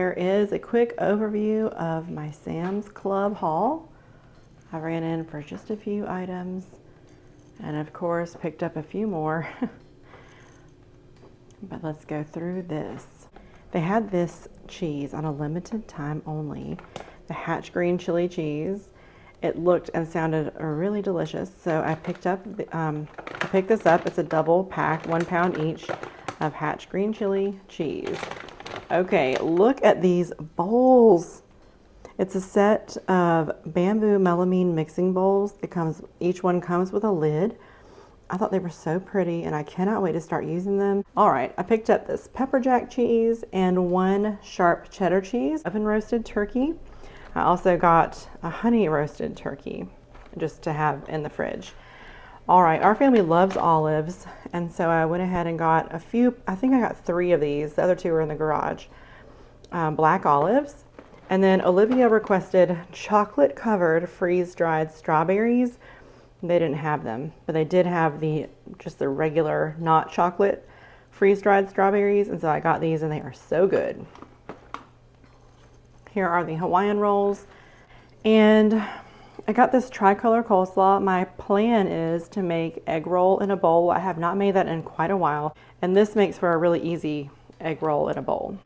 there is a quick overview of my Sam's Club haul. I ran in for just a few items and of course picked up a few more. But let's go through this. They had this cheese on a limited time only, the Hatch green chili cheese. It looked and sounded really delicious, so I picked this up. It's a double pack, 1 pound each, of Hatch green chili cheese. Okay, look at these bowls. It's a set of bamboo melamine mixing bowls. Each one comes with a lid. I thought they were so pretty and I cannot wait to start using them. All right, I picked up this pepper jack cheese and 1 sharp cheddar cheese, oven roasted turkey. I also got a honey roasted turkey just to have in the fridge. All right, our family loves olives, and so I went ahead and got a few. I think I got 3 of these. The other 2 were in the garage. Black olives. And then Olivia requested chocolate covered freeze dried strawberries. They didn't have them, but they did have just the regular not chocolate freeze dried strawberries, and so I got these and they are so good. Here are the Hawaiian rolls, and I got this tricolor coleslaw. My plan is to make egg roll in a bowl. I have not made that in quite a while, and this makes for a really easy egg roll in a bowl.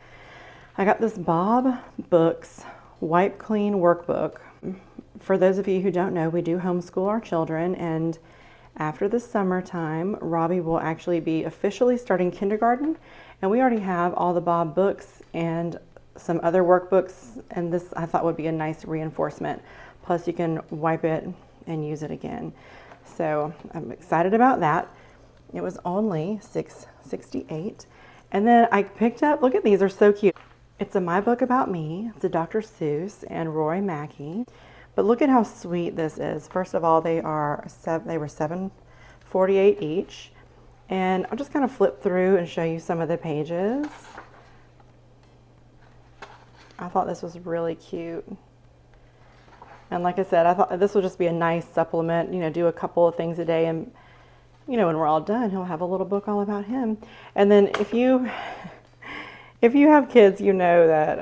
I got this Bob Books Wipe Clean Workbook. For those of you who don't know, we do homeschool our children, and after the summertime, Robbie will actually be officially starting kindergarten, and we already have all the Bob books and some other workbooks, and this I thought would be a nice reinforcement. Plus you can wipe it and use it again. So I'm excited about that. It was only $6.68. And then I picked up, look at these, they're so cute. It's a My Book About Me. It's a Dr. Seuss and Roy Mackey. But look at how sweet this is. First of all, they were $7.48 each. And I'll just kind of flip through and show you some of the pages. I thought this was really cute. And like I said, I thought this would just be a nice supplement, do a couple of things a day, and when we're all done, he'll have a little book all about him. And then if you have kids, you know that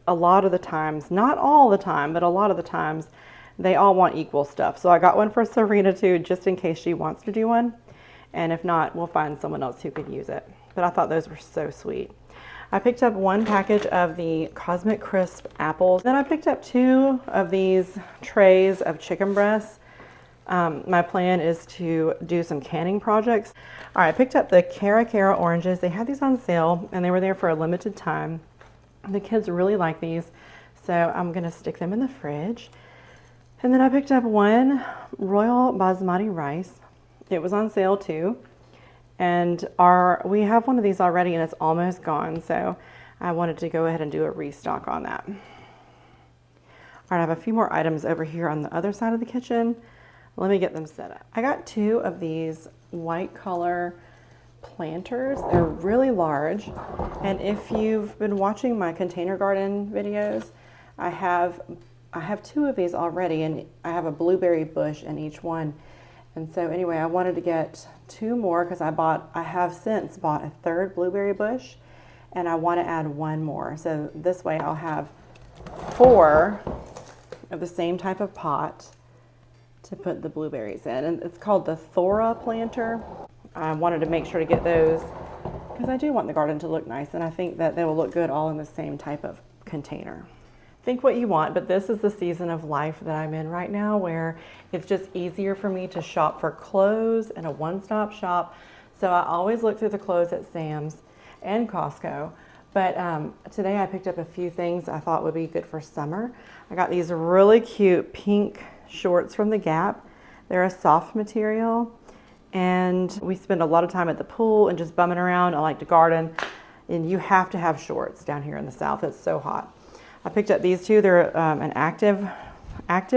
a lot of the times, not all the time, but a lot of the times, they all want equal stuff. So I got one for Serena too, just in case she wants to do one. And if not, we'll find someone else who could use it. But I thought those were so sweet. I picked up 1 package of the Cosmic Crisp apples. Then I picked up 2 of these trays of chicken breasts. My plan is to do some canning projects. All right, I picked up the Cara oranges. They had these on sale and they were there for a limited time. The kids really like these, so I'm gonna stick them in the fridge. And then I picked up 1 Royal Basmati rice. It was on sale too. And we have one of these already and it's almost gone, so I wanted to go ahead and do a restock on that. All right, I have a few more items over here on the other side of the kitchen. Let me get them set up. I got 2 of these white color planters. They're really large, and if you've been watching my container garden videos, I have 2 of these already, and I have a blueberry bush in each one. And so anyway, I wanted to get 2 more because I have since bought a 3rd blueberry bush, and I want to add 1 more. So this way I'll have 4 of the same type of pot to put the blueberries in. And it's called the Thora planter. I wanted to make sure to get those because I do want the garden to look nice, and I think that they will look good all in the same type of container. Think what you want, but this is the season of life that I'm in right now where it's just easier for me to shop for clothes and a one-stop shop. So I always look through the clothes at Sam's and Costco. But today I picked up a few things I thought would be good for summer. I got these really cute pink shorts from the Gap. They're a soft material, and we spend a lot of time at the pool and just bumming around. I like to garden, and you have to have shorts down here in the South. It's so hot. I picked up these 2. They're an active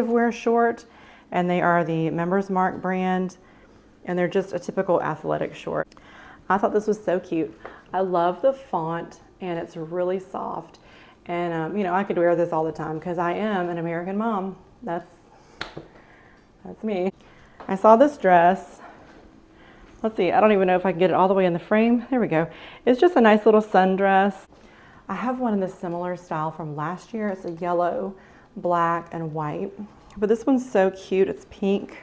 wear short, and they are the Members Mark brand, and they're just a typical athletic short. I thought this was so cute. I love the font, and it's really soft. And I could wear this all the time because I am an American mom. That's me. I saw this dress. Let's see, I don't even know if I can get it all the way in the frame. There we go. It's just a nice little sundress. I have one in this similar style from last year. It's a yellow, black, and white. But this one's so cute. It's pink.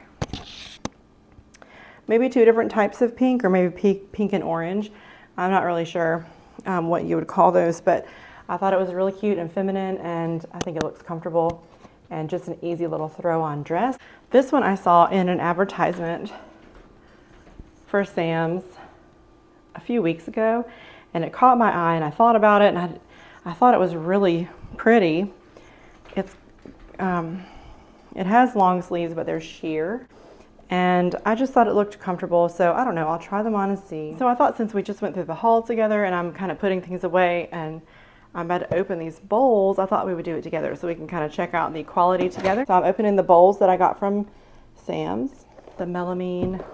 Maybe two different types of pink, or maybe pink and orange. I'm not really sure what you would call those, but I thought it was really cute and feminine, and I think it looks comfortable and just an easy little throw-on dress. This one I saw in an advertisement for Sam's a few weeks ago, and it caught my eye, and I thought about it, and I thought it was really pretty. It has long sleeves, but they're sheer. And I just thought it looked comfortable, so I don't know, I'll try them on and see. So I thought, since we just went through the haul together and I'm kind of putting things away and I'm about to open these bowls, I thought we would do it together so we can kind of check out the quality together. So I'm opening the bowls that I got from Sam's, the melamine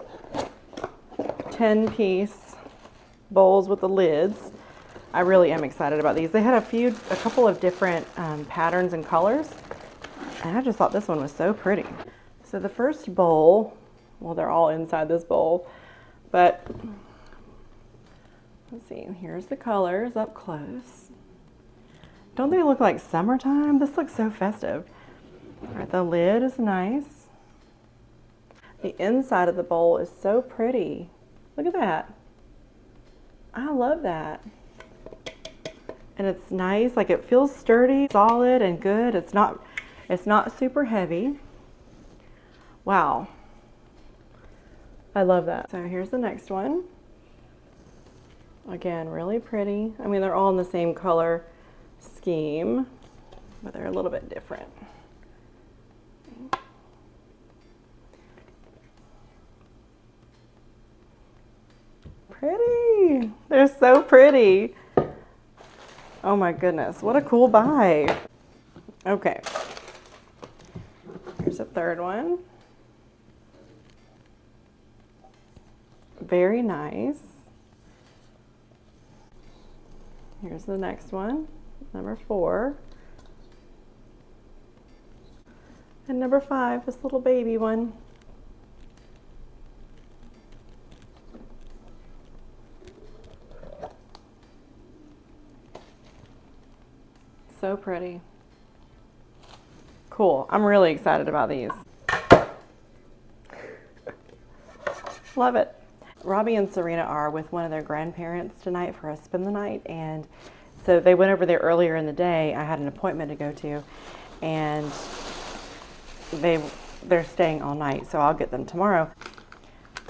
10-piece bowls with the lids. I really am excited about these. They had a couple of different patterns and colors, and I just thought this one was so pretty. So the first bowl, well, they're all inside this bowl, but let's see, here's the colors up close. Don't they look like summertime? This looks so festive. All right, the lid is nice. The inside of the bowl is so pretty. Look at that. I love that. And it's nice, like it feels sturdy, solid, and good. It's not super heavy. Wow, I love that. So here's the next one. Again, really pretty. I mean, they're all in the same color scheme, but they're a little bit different. Pretty, they're so pretty. Oh my goodness, what a cool buy. Okay, here's a third one. Very nice. Here's the next one, number 4. And number 5, this little baby one. So pretty. Cool, I'm really excited about these. Love it. Robbie and Serena are with one of their grandparents tonight for a spend the night, and so they went over there earlier in the day. I had an appointment to go to, and they're staying all night, so I'll get them tomorrow.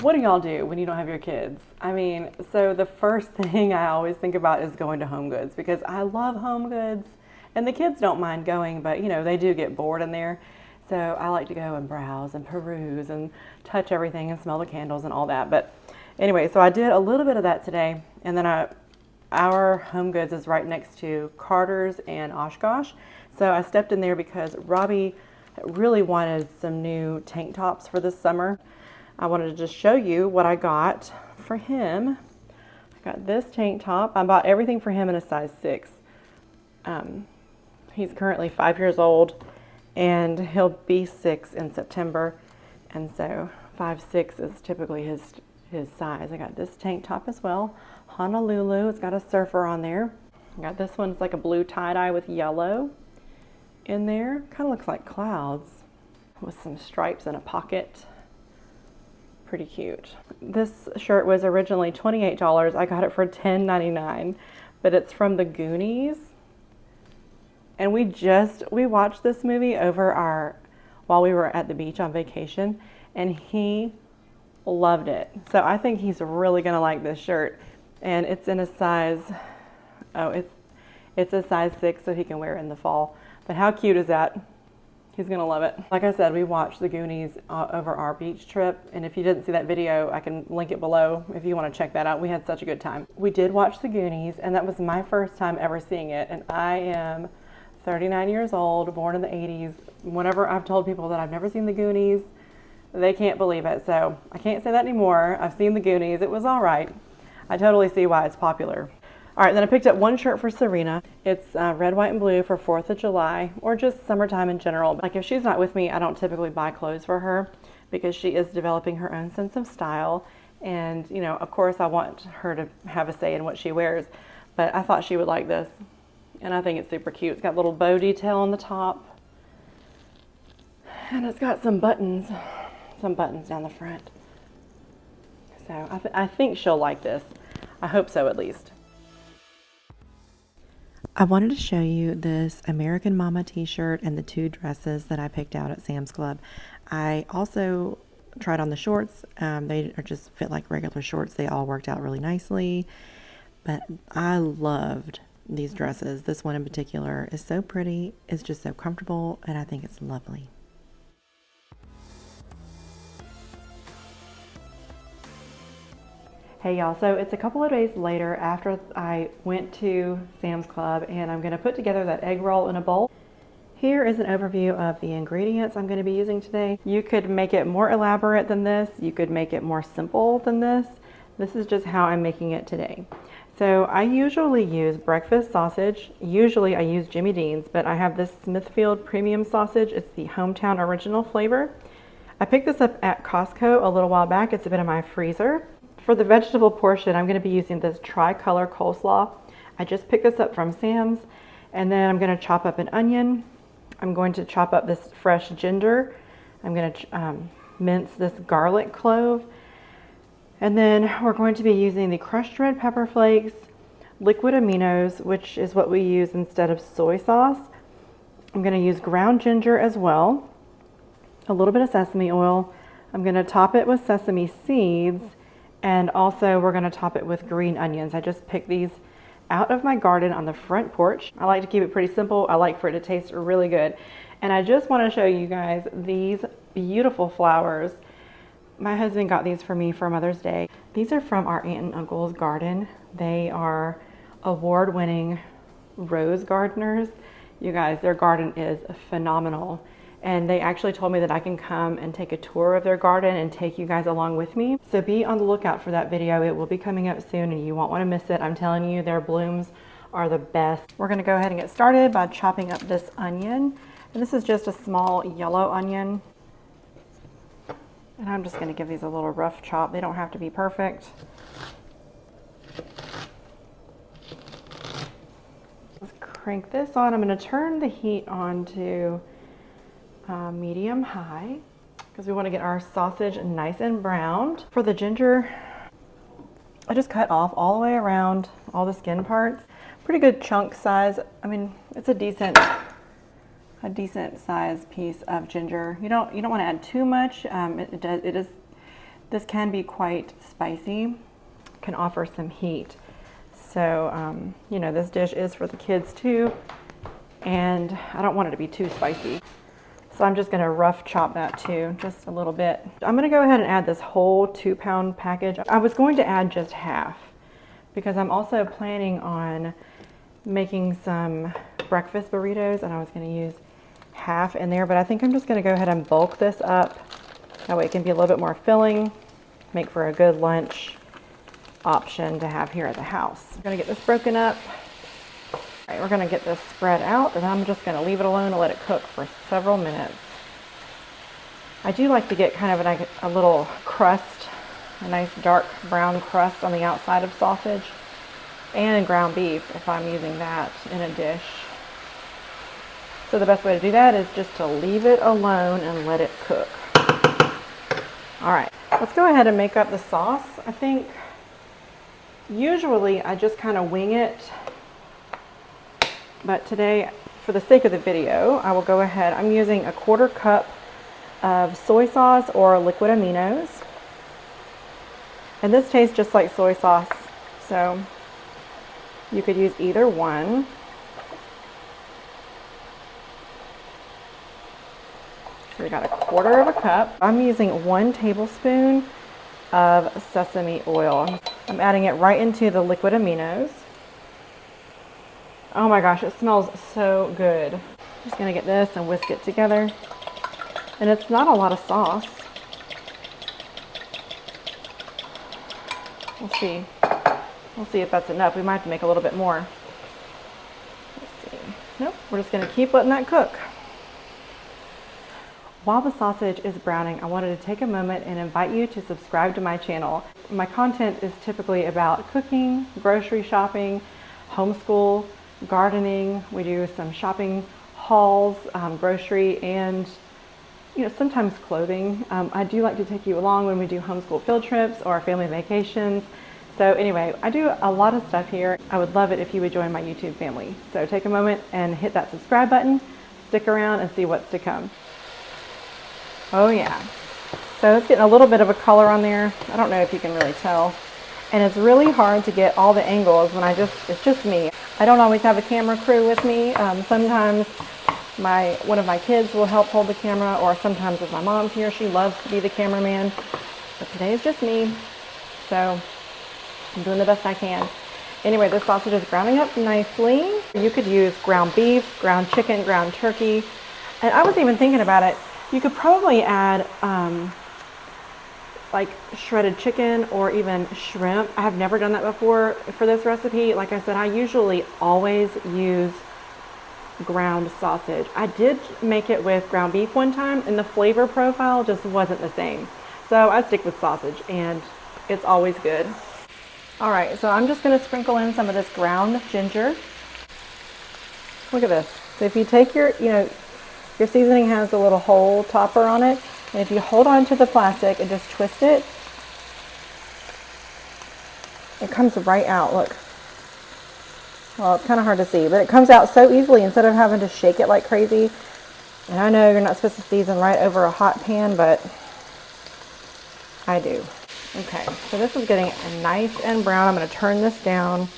What do y'all do when you don't have your kids? I mean, so the first thing I always think about is going to Home Goods, because I love Home Goods, and the kids don't mind going, but you know, they do get bored in there. So I like to go and browse and peruse and touch everything and smell the candles and all that. But anyway, so I did a little bit of that today, and then our Home Goods is right next to Carter's and Oshkosh. So I stepped in there because Robbie really wanted some new tank tops for this summer. I wanted to just show you what I got for him. I got this tank top. I bought everything for him in a size 6. He's currently 5 years old, and he'll be 6 in September, and so 5'6" is typically his size. I got this tank top as well, Honolulu. It's got a surfer on there. I got this one. It's like a blue tie-dye with yellow in there. Kind of looks like clouds with some stripes and a pocket. Pretty cute. This shirt was originally $28. I got it for $10.99, but it's from the Goonies. And we watched this movie while we were at the beach on vacation, and he loved it. So I think he's really gonna like this shirt. And it's in a size, it's a size 6, so he can wear it in the fall. But how cute is that? He's gonna love it. Like I said, we watched the Goonies over our beach trip, and if you didn't see that video, I can link it below if you want to check that out. We had such a good time. We did watch the Goonies, and that was my first time ever seeing it, and I am 39 years old, born in the 80s. Whenever I've told people that I've never seen the Goonies, they can't believe it. So I can't say that anymore. I've seen the Goonies. It was all right. I totally see why it's popular. All right, then I picked up one shirt for Serena. It's red, white, and blue for 4th of July, or just summertime in general. Like if she's not with me, I don't typically buy clothes for her because she is developing her own sense of style. And, you know, of course I want her to have a say in what she wears, but I thought she would like this. And I think it's super cute. It's got a little bow detail on the top. And it's got some buttons down the front. So I think she'll like this. I hope so, at least. I wanted to show you this American Mama t-shirt and the 2 dresses that I picked out at Sam's Club. I also tried on the shorts. They are just fit like regular shorts. They all worked out really nicely. But I loved these dresses. This one in particular is so pretty. It's just so comfortable, and I think it's lovely. Hey y'all, so it's a couple of days later after I went to Sam's Club, and I'm going to put together that egg roll in a bowl. Here is an overview of the ingredients I'm going to be using today. You could make it more elaborate than this. You could make it more simple than this. This is just how I'm making it today. So I usually use breakfast sausage. Usually I use Jimmy Dean's, but I have this Smithfield premium sausage. It's the hometown original flavor. I picked this up at Costco a little while back. It's been in my freezer. For the vegetable portion, I'm going to be using this tricolor coleslaw. I just picked this up from Sam's, and then I'm going to chop up an onion. I'm going to chop up this fresh ginger. I'm going to mince this garlic clove. And then we're going to be using the crushed red pepper flakes, liquid aminos, which is what we use instead of soy sauce. I'm going to use ground ginger as well, a little bit of sesame oil. I'm going to top it with sesame seeds. And also we're going to top it with green onions. I just picked these out of my garden on the front porch. I like to keep it pretty simple. I like for it to taste really good. And I just want to show you guys these beautiful flowers. My husband got these for me for Mother's Day. These are from our aunt and uncle's garden. They are award-winning rose gardeners. You guys, their garden is phenomenal. And they actually told me that I can come and take a tour of their garden and take you guys along with me. So be on the lookout for that video. It will be coming up soon and you won't want to miss it. I'm telling you, their blooms are the best. We're going to go ahead and get started by chopping up this onion. And this is just a small yellow onion. And I'm just going to give these a little rough chop. They don't have to be perfect. Let's crank this on. I'm going to turn the heat on to medium high because we want to get our sausage nice and browned. For the ginger, I just cut off all the way around all the skin parts. Pretty good chunk size. I mean, it's a decent size piece of ginger. You don't want to add too much. This can be quite spicy, can offer some heat. So you know, this dish is for the kids too, and I don't want it to be too spicy. So I'm just going to rough chop that too, just a little bit. I'm going to go ahead and add this whole 2-pound package. I was going to add just half because I'm also planning on making some breakfast burritos, and I was going to use half in there, but I think I'm just going to go ahead and bulk this up. That way it can be a little bit more filling, make for a good lunch option to have here at the house. I'm going to get this broken up. All right, we're going to get this spread out, and I'm just going to leave it alone and let it cook for several minutes. I do like to get kind of a little crust, a nice dark brown crust on the outside of sausage and ground beef if I'm using that in a dish. So the best way to do that is just to leave it alone and let it cook. All right, let's go ahead and make up the sauce. I think usually I just kind of wing it. But today, for the sake of the video, I will go ahead. I'm using a 1/4 cup of soy sauce or liquid aminos. And this tastes just like soy sauce, so you could use either one. So we got a 1/4 cup. I'm using 1 tablespoon of sesame oil. I'm adding it right into the liquid aminos. Oh my gosh, it smells so good. Just gonna get this and whisk it together. And it's not a lot of sauce. We'll see. We'll see if that's enough. We might have to make a little bit more. Let's see. Nope, we're just gonna keep letting that cook. While the sausage is browning, I wanted to take a moment and invite you to subscribe to my channel. My content is typically about cooking, grocery shopping, homeschool, gardening. We do some shopping hauls, grocery, and sometimes clothing. I do like to take you along when we do homeschool field trips or family vacations. So anyway, I do a lot of stuff here. I would love it if you would join my YouTube family. So take a moment and hit that subscribe button, stick around and see what's to come. Oh yeah. So it's getting a little bit of a color on there. I don't know if you can really tell. And it's really hard to get all the angles when it's just me. I don't always have a camera crew with me. Sometimes one of my kids will help hold the camera, or sometimes if my mom's here, she loves to be the cameraman. But today is just me. So I'm doing the best I can. Anyway, this sausage is browning up nicely. You could use ground beef, ground chicken, ground turkey. And I was even thinking about it. You could probably add like shredded chicken or even shrimp. I have never done that before for this recipe. Like I said, I usually always use ground sausage. I did make it with ground beef one time and the flavor profile just wasn't the same. So I stick with sausage and it's always good. All right, so I'm just gonna sprinkle in some of this ground ginger. Look at this. So if you take your seasoning has a little hole topper on it, and if you hold on to the plastic and just twist it, it comes right out, look. Well, it's kind of hard to see, but it comes out so easily instead of having to shake it like crazy. And I know you're not supposed to season right over a hot pan, but I do. Okay, so this is getting nice and brown. I'm going to turn this down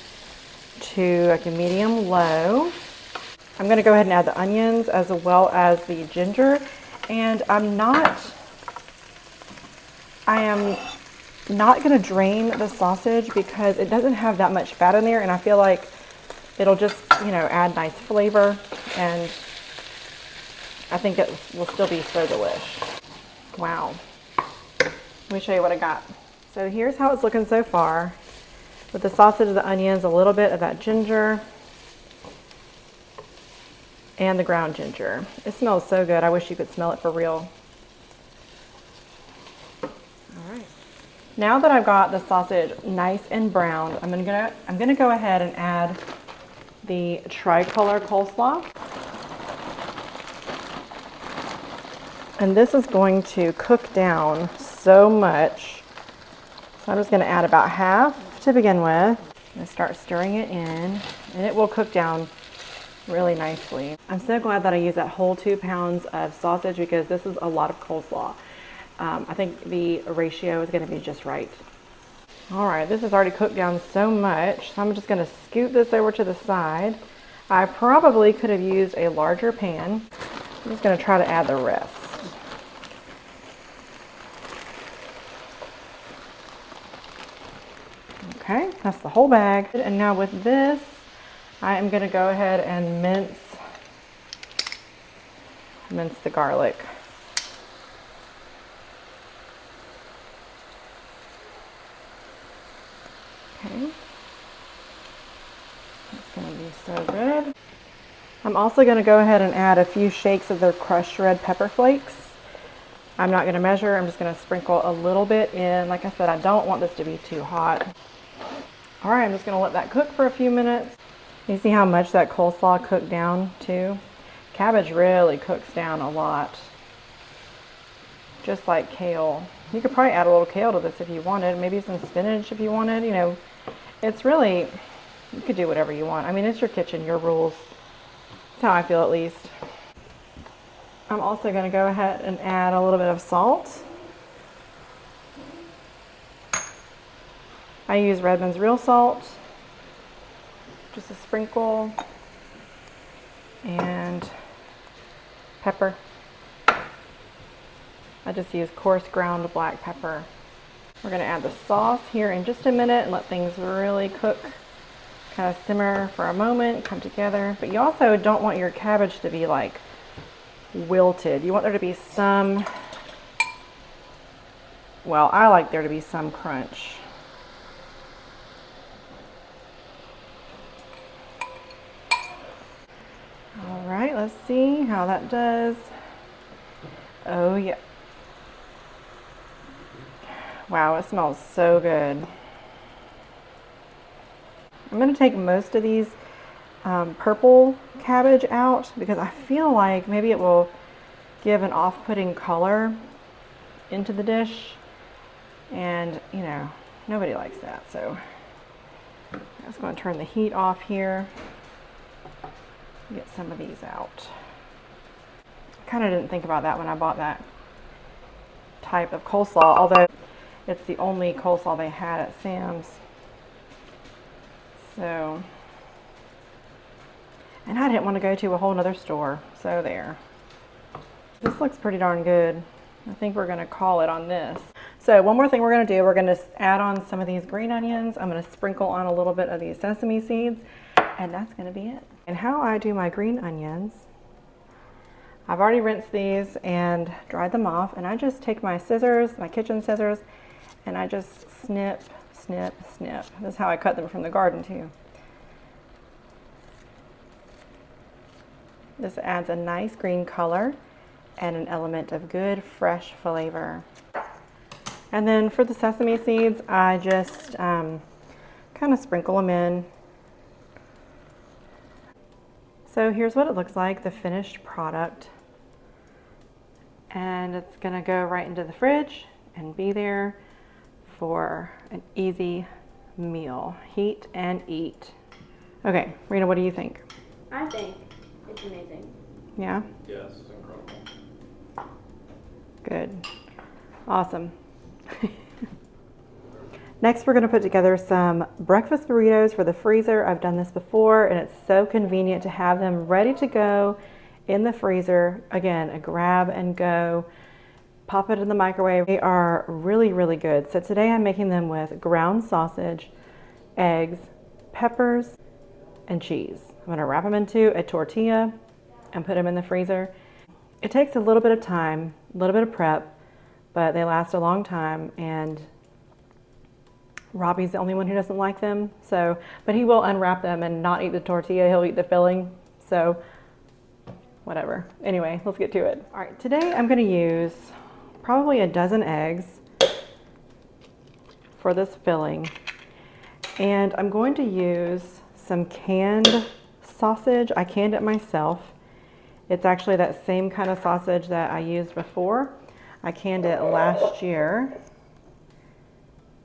to like a medium low. I'm going to go ahead and add the onions as well as the ginger. And I am not going to drain the sausage because it doesn't have that much fat in there, and I feel like it'll just, add nice flavor, and I think it will still be so delish. Wow. Let me show you what I got. So here's how it's looking so far. With the sausage, the onions, a little bit of that ginger, and the ground ginger. It smells so good. I wish you could smell it for real. All right. Now that I've got the sausage nice and browned, I'm gonna go ahead and add the tricolor coleslaw. And this is going to cook down so much. So I'm just gonna add about half to begin with. I'm gonna start stirring it in, and it will cook down really nicely. I'm so glad that I used that whole 2 pounds of sausage because this is a lot of coleslaw. I think the ratio is gonna be just right. All right, this has already cooked down so much, so I'm just gonna scoot this over to the side. I probably could have used a larger pan. I'm just gonna try to add the rest. Okay, that's the whole bag. And now with this, I am gonna go ahead and mince the garlic. Okay, that's gonna be so good. I'm also gonna go ahead and add a few shakes of the crushed red pepper flakes. I'm not gonna measure, I'm just gonna sprinkle a little bit in. Like I said, I don't want this to be too hot. All right, I'm just gonna let that cook for a few minutes. You see how much that coleslaw cooked down too? Cabbage really cooks down a lot, just like kale. You could probably add a little kale to this if you wanted, maybe some spinach if you wanted, It's really, you could do whatever you want. I mean, it's your kitchen, your rules. That's how I feel at least. I'm also gonna go ahead and add a little bit of salt. I use Redmond's real salt, just a sprinkle, and pepper. I just use coarse ground black pepper. We're gonna add the sauce here in just a minute and let things really cook, kind of simmer for a moment, come together. But you also don't want your cabbage to be like wilted. You want there to be some, well, I like there to be some crunch. All right, let's see how that does. Oh yeah. Wow, it smells so good. I'm gonna take most of these purple cabbage out because I feel like maybe it will give an off-putting color into the dish, and you know, nobody likes that. So I'm just going to turn the heat off here, get some of these out. I kind of didn't think about that when I bought that type of coleslaw, although it's the only coleslaw they had at Sam's. So, and I didn't want to go to a whole nother store, so there. This looks pretty darn good. I think we're going to call it on this. So one more thing we're going to do, we're going to add on some of these green onions. I'm going to sprinkle on a little bit of these sesame seeds, and that's going to be it. And how I do my green onions, I've already rinsed these and dried them off, and I just take my scissors, my kitchen scissors, and I just snip, snip, snip. This is how I cut them from the garden too. This adds a nice green color and an element of good fresh flavor. And then for the sesame seeds, I just kind of sprinkle them in. So here's what it looks like, the finished product. And it's gonna go right into the fridge and be there for an easy meal. Heat and eat. Okay, Rena, what do you think? I think it's amazing. Yeah? Yes, it's incredible. Good. Awesome. Next, we're going to put together some breakfast burritos for the freezer. I've done this before, and it's so convenient to have them ready to go in the freezer. Again, a grab and go. Pop it in the microwave. They are really, really good. So today I'm making them with ground sausage, eggs, peppers, and cheese. I'm going to wrap them into a tortilla and put them in the freezer. It takes a little bit of time, a little bit of prep, but they last a long time, and Robbie's the only one who doesn't like them, so, but he will unwrap them and not eat the tortilla. He'll eat the filling, so whatever. Anyway, let's get to it. All right, today I'm going to use probably a dozen eggs for this filling, and I'm going to use some canned sausage. I canned it myself. It's actually that same kind of sausage that I used before. I canned it last year,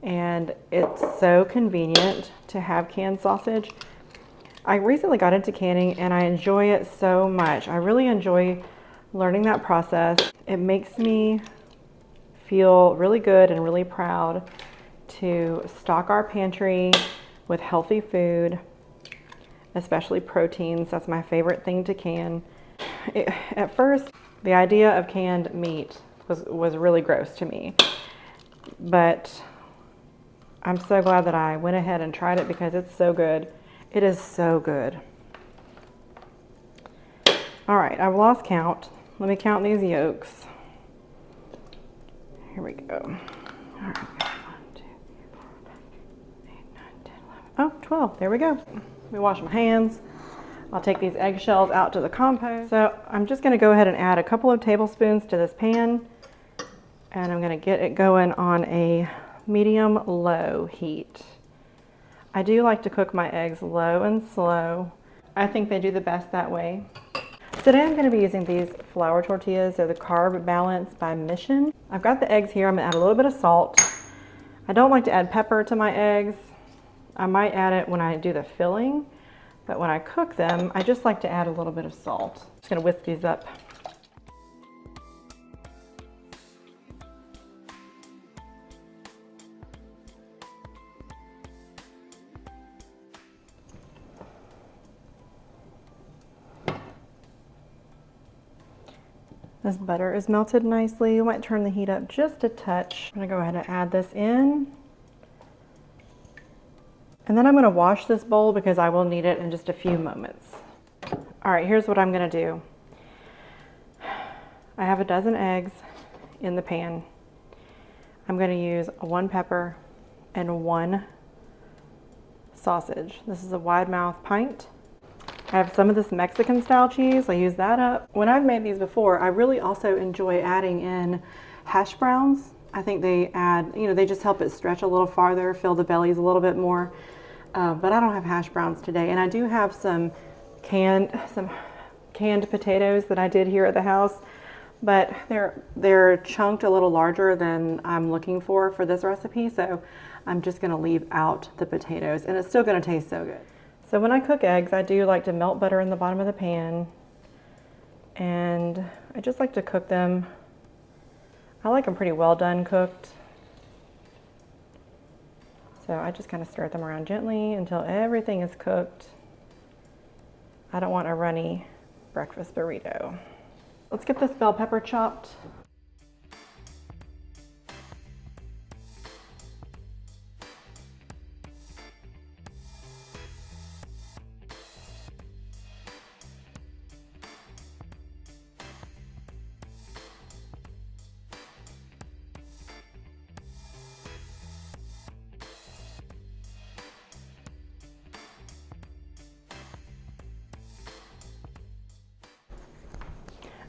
and it's so convenient to have canned sausage. I recently got into canning and I enjoy it so much. I really enjoy learning that process. It makes me feel really good and really proud to stock our pantry with healthy food, especially proteins. That's my favorite thing to can. At first, the idea of canned meat was really gross to me, but I'm so glad that I went ahead and tried it because it's so good. It is so good. All right, I've lost count. Let me count these yolks. Here we go. All right, 1, 2, 3, 4, 5, 8, 9, 10, 11. Oh, 12, there we go. Let me wash my hands. I'll take these eggshells out to the compost. So I'm just gonna go ahead and add a couple of tablespoons to this pan, and I'm gonna get it going on a medium-low heat. I do like to cook my eggs low and slow. I think they do the best that way. Today I'm going to be using these flour tortillas. They're the Carb Balance by Mission. I've got the eggs here. I'm going to add a little bit of salt. I don't like to add pepper to my eggs. I might add it when I do the filling, but when I cook them, I just like to add a little bit of salt. I'm just going to whisk these up. This butter is melted nicely. You might turn the heat up just a touch. I'm gonna go ahead and add this in. And then I'm gonna wash this bowl because I will need it in just a few moments. All right, here's what I'm gonna do. I have a dozen eggs in the pan. I'm gonna use 1 pepper and 1 sausage. This is a wide mouth pint. I have some of this Mexican style cheese. I use that up. When I've made these before, I really also enjoy adding in hash browns. I think they add, they just help it stretch a little farther, fill the bellies a little bit more. But I don't have hash browns today. And I do have some some canned potatoes that I did here at the house, but they're chunked a little larger than I'm looking for this recipe, so I'm just going to leave out the potatoes, and it's still going to taste so good. So when I cook eggs, I do like to melt butter in the bottom of the pan, and I just like to cook them. I like them pretty well done cooked. So I just kind of stir them around gently until everything is cooked. I don't want a runny breakfast burrito. Let's get this bell pepper chopped.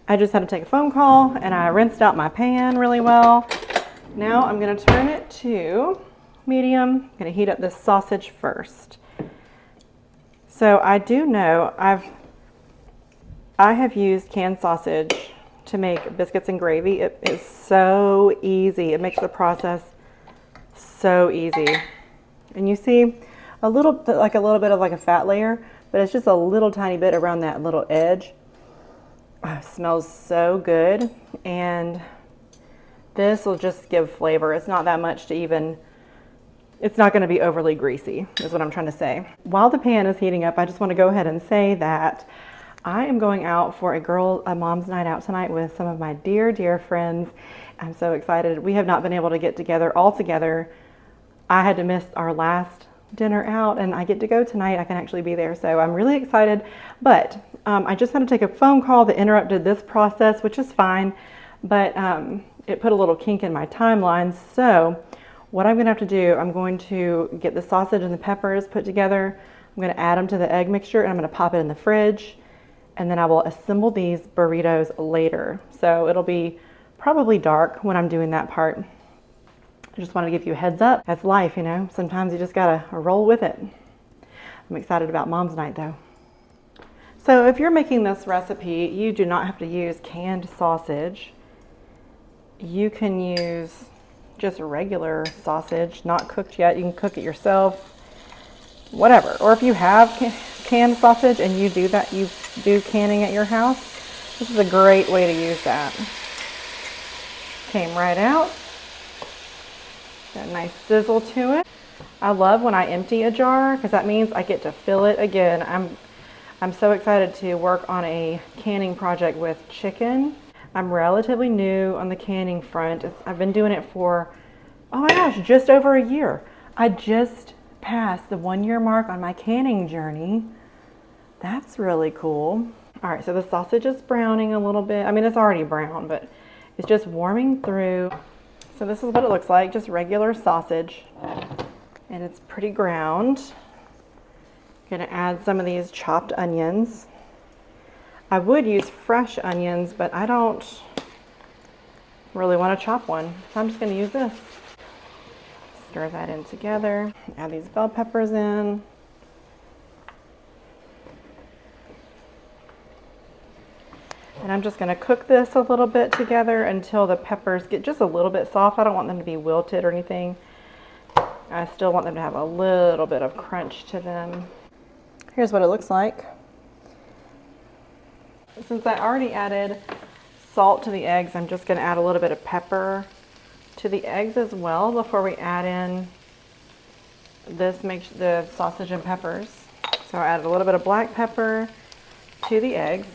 I just had to take a phone call and I rinsed out my pan really well. Now I'm going to turn it to medium. I'm going to heat up this sausage first. So I do know I have used canned sausage to make biscuits and gravy. It is so easy. It makes the process so easy. And you see a little bit of like a fat layer, but it's just a little tiny bit around that little edge. Oh, it smells so good, and this will just give flavor. It's not that much to even, it's not going to be overly greasy, is what I'm trying to say. While the pan is heating up, I just want to go ahead and say that I am going out for a mom's night out tonight with some of my dear, dear friends. I'm so excited. We have not been able to get together all together. I had to miss our last dinner out, and I get to go tonight. I can actually be there, so I'm really excited. But I just had to take a phone call that interrupted this process, which is fine, but it put a little kink in my timeline. So what I'm going to have to do, I'm going to get the sausage and the peppers put together. I'm going to add them to the egg mixture, and I'm going to pop it in the fridge, and then I will assemble these burritos later. So it'll be probably dark when I'm doing that part. I just wanted to give you a heads up. That's life, you know. Sometimes you just gotta roll with it. I'm excited about Mom's Night though. So if you're making this recipe, you do not have to use canned sausage. You can use just regular sausage, not cooked yet. You can cook it yourself, whatever. Or if you have canned sausage and you do canning at your house, this is a great way to use that. Came right out. Got a nice sizzle to it. I love when I empty a jar because that means I get to fill it again. I'm so excited to work on a canning project with chicken. I'm relatively new on the canning front. I've been doing it for, oh my gosh, just over a year. I just passed the 1-year mark on my canning journey. That's really cool. All right, so the sausage is browning a little bit. I mean, it's already brown, but it's just warming through. So this is what it looks like, just regular sausage, and it's pretty ground. Gonna add some of these chopped onions. I would use fresh onions, but I don't really want to chop one, so I'm just gonna use this. Stir that in together, add these bell peppers in. And I'm just going to cook this a little bit together until the peppers get just a little bit soft. I don't want them to be wilted or anything. I still want them to have a little bit of crunch to them. Here's what it looks like. Since I already added salt to the eggs, I'm just going to add a little bit of pepper to the eggs as well before we add in the sausage and peppers. So I added a little bit of black pepper to the eggs.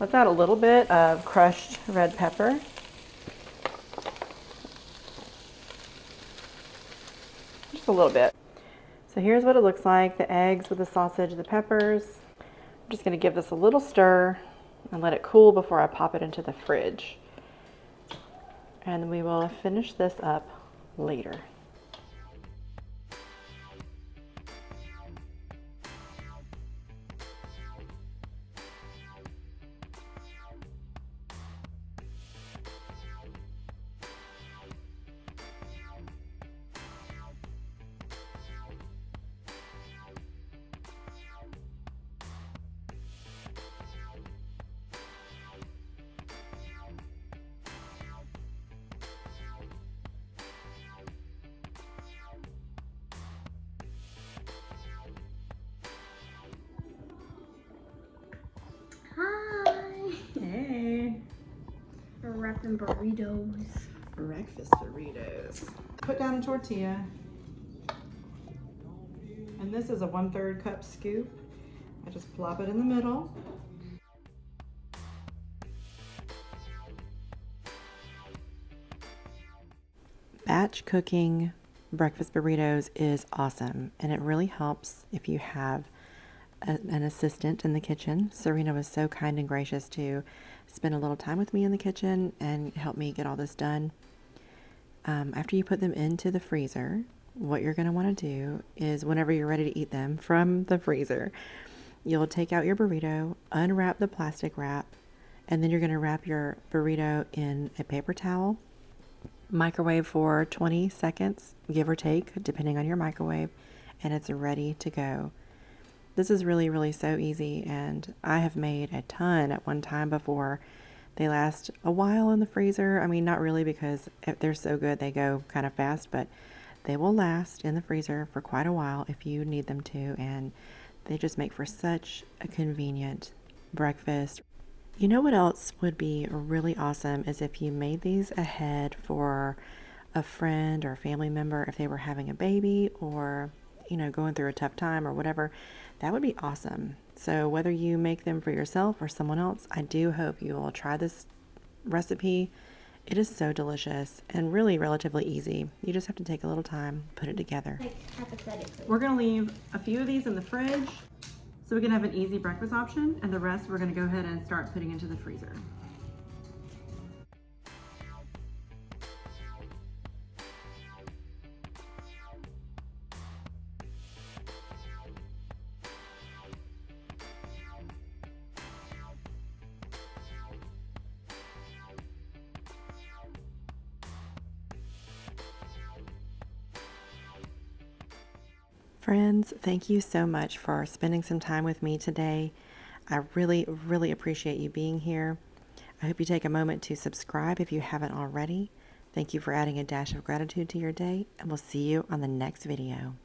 Let's add a little bit of crushed red pepper. Just a little bit. So here's what it looks like, the eggs with the sausage, the peppers. I'm just going to give this a little stir and let it cool before I pop it into the fridge. And we will finish this up later. Them burritos. Breakfast burritos. Put down a tortilla. And this is a 1/3 cup scoop. I just plop it in the middle. Batch cooking breakfast burritos is awesome, and it really helps if you have an assistant in the kitchen. Serena was so kind and gracious to spend a little time with me in the kitchen and help me get all this done. After you put them into the freezer, what you're going to want to do is whenever you're ready to eat them from the freezer, you'll take out your burrito, unwrap the plastic wrap, and then you're going to wrap your burrito in a paper towel, microwave for 20 seconds, give or take, depending on your microwave, and it's ready to go. This is really, really so easy, and I have made a ton at one time before. They last a while in the freezer. I mean, not really, because if they're so good, they go kind of fast, but they will last in the freezer for quite a while if you need them to, and they just make for such a convenient breakfast. You know what else would be really awesome is if you made these ahead for a friend or a family member if they were having a baby or, you know, going through a tough time or whatever. That would be awesome. So whether you make them for yourself or someone else, I do hope you will try this recipe. It is so delicious and really relatively easy. You just have to take a little time, put it together. Like, hypothetically. We're going to leave a few of these in the fridge so we can have an easy breakfast option, and the rest we're going to go ahead and start putting into the freezer. Friends, thank you so much for spending some time with me today. I really, really appreciate you being here. I hope you take a moment to subscribe if you haven't already. Thank you for adding a dash of gratitude to your day, and we'll see you on the next video.